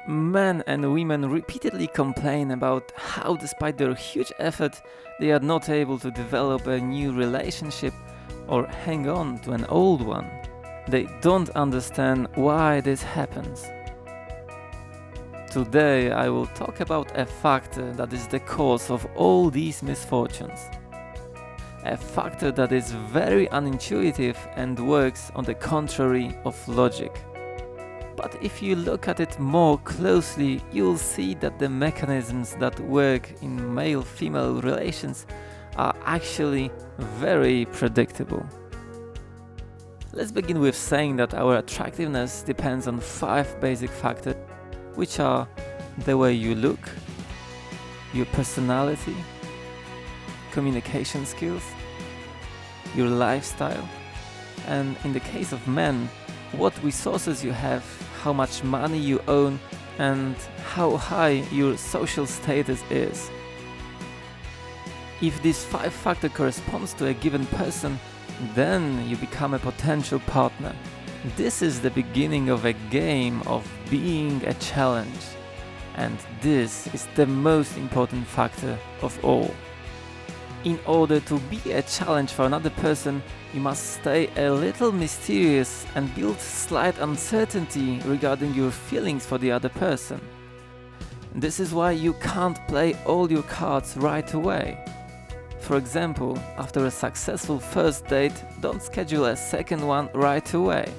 Men and women repeatedly complain about how, despite their huge effort, they are not able to develop a new relationship or hang on to an old one. They don't understand why this happens. Today I will talk about a factor that is the cause of all these misfortunes. A factor that is very unintuitive and works on the contrary of logic. But if you look at it more closely, you'll see that the mechanisms that work in male-female relations are actually very predictable. Let's begin with saying that our attractiveness depends on 5 basic factors, which are the way you look, your personality, communication skills, your lifestyle, and in the case of men, what resources you have, how much money you own, and how high your social status is. If this 5 factor corresponds to a given person, then you become a potential partner. This is the beginning of a game of being a challenge, and this is the most important factor of all. In order to be a challenge for another person, you must stay a little mysterious and build slight uncertainty regarding your feelings for the other person. This is why you can't play all your cards right away. For example, after a successful first date, don't schedule a second one right away.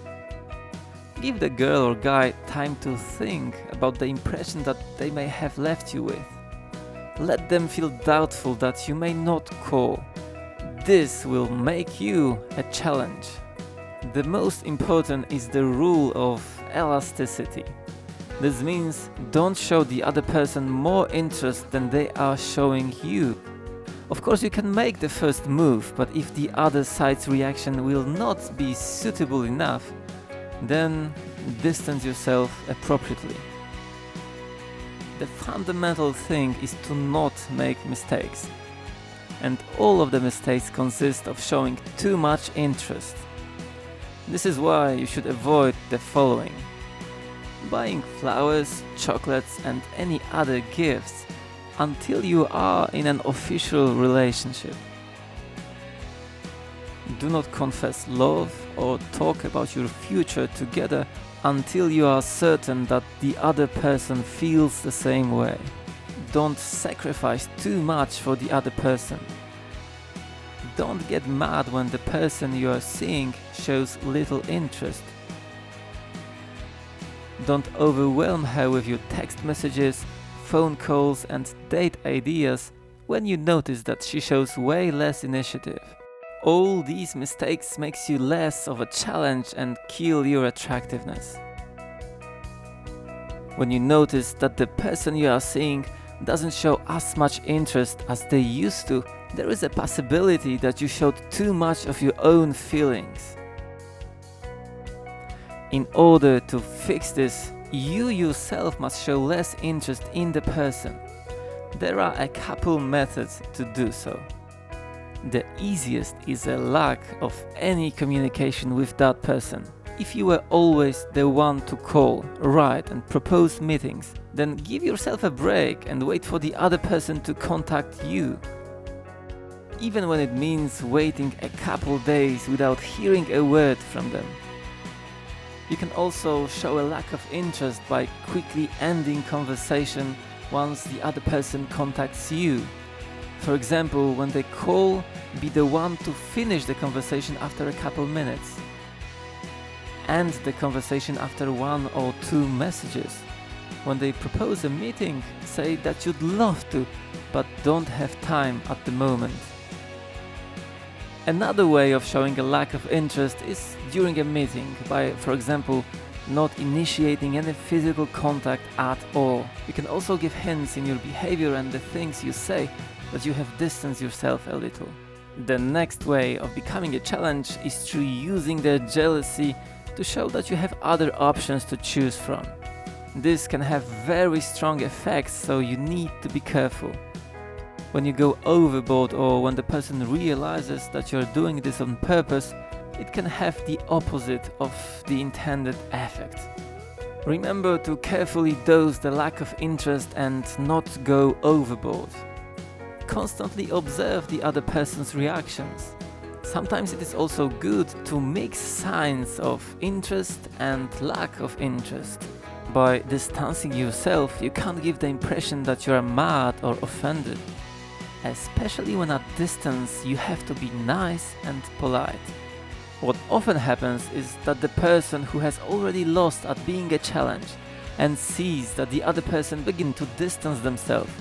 Give the girl or guy time to think about the impression that they may have left you with. Let them feel doubtful that you may not call. This will make you a challenge. The most important is the rule of elasticity. This means don't show the other person more interest than they are showing you. Of course, you can make the first move, but if the other side's reaction will not be suitable enough, then distance yourself appropriately. The fundamental thing is to not make mistakes. And all of the mistakes consist of showing too much interest. This is why you should avoid the following: buying flowers, chocolates, and any other gifts until you are in an official relationship. Do not confess love or talk about your future together until you are certain that the other person feels the same way. Don't sacrifice too much for the other person. Don't get mad when the person you are seeing shows little interest. Don't overwhelm her with your text messages, phone calls, and date ideas when you notice that she shows way less initiative. All these mistakes makes you less of a challenge and kill your attractiveness. When you notice that the person you are seeing doesn't show as much interest as they used to, there is a possibility that you showed too much of your own feelings. In order to fix this, you yourself must show less interest in the person. There are a couple methods to do so. The easiest is a lack of any communication with that person. If you were always the one to call, write, and propose meetings, then give yourself a break and wait for the other person to contact you. Even when it means waiting a couple days without hearing a word from them. You can also show a lack of interest by quickly ending conversation once the other person contacts you. For example, when they call, be the one to finish the conversation after a couple minutes. End the conversation after 1 or 2 messages. When they propose a meeting, say that you'd love to, but don't have time at the moment. Another way of showing a lack of interest is during a meeting by, for example, not initiating any physical contact at all. You can also give hints in your behavior and the things you say that you have distanced yourself a little. The next way of becoming a challenge is through using their jealousy to show that you have other options to choose from. This can have very strong effects, so you need to be careful. When you go overboard or when the person realizes that you're doing this on purpose, it can have the opposite of the intended effect. Remember to carefully dose the lack of interest and not go overboard. Constantly observe the other person's reactions. Sometimes it is also good to mix signs of interest and lack of interest. By distancing yourself, you can't give the impression that you are mad or offended. Especially when at distance, you have to be nice and polite. What often happens is that the person who has already lost at being a challenge and sees that the other person begins to distance themselves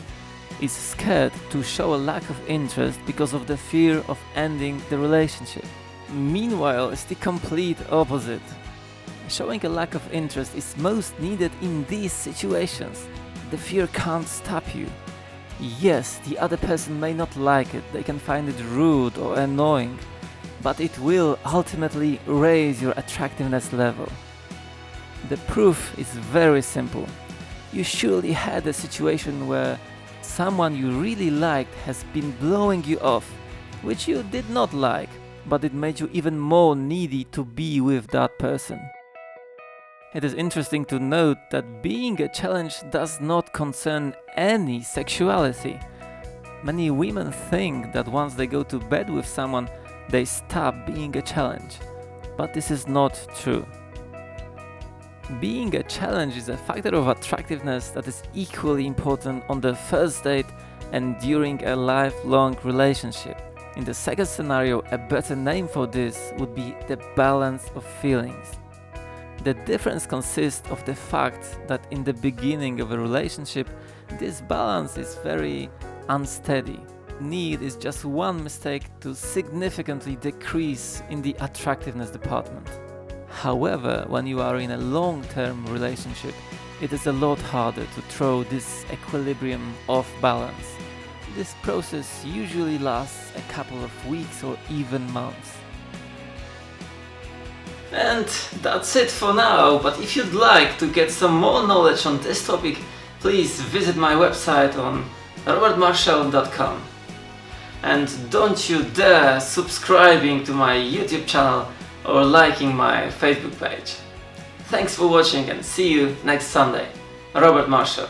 is scared to show a lack of interest because of the fear of ending the relationship. Meanwhile, it's the complete opposite. Showing a lack of interest is most needed in these situations. The fear can't stop you. Yes, the other person may not like it, they can find it rude or annoying, but it will ultimately raise your attractiveness level. The proof is very simple. You surely had a situation where someone you really liked has been blowing you off, which you did not like, but it made you even more needy to be with that person. It is interesting to note that being a challenge does not concern any sexuality. Many women think that once they go to bed with someone, they stop being a challenge, but this is not true. Being a challenge is a factor of attractiveness that is equally important on the first date and during a lifelong relationship. In the second scenario, a better name for this would be the balance of feelings. The difference consists of the fact that in the beginning of a relationship, this balance is very unsteady. Need is just one mistake to significantly decrease in the attractiveness department. However, when you are in a long-term relationship, it is a lot harder to throw this equilibrium off balance. This process usually lasts a couple of weeks or even months. And that's it for now, but if you'd like to get some more knowledge on this topic, please visit my website on robertmarshall.com. And don't you dare subscribing to my YouTube channel or liking my Facebook page. Thanks for watching and see you next Sunday. Robert Marshall.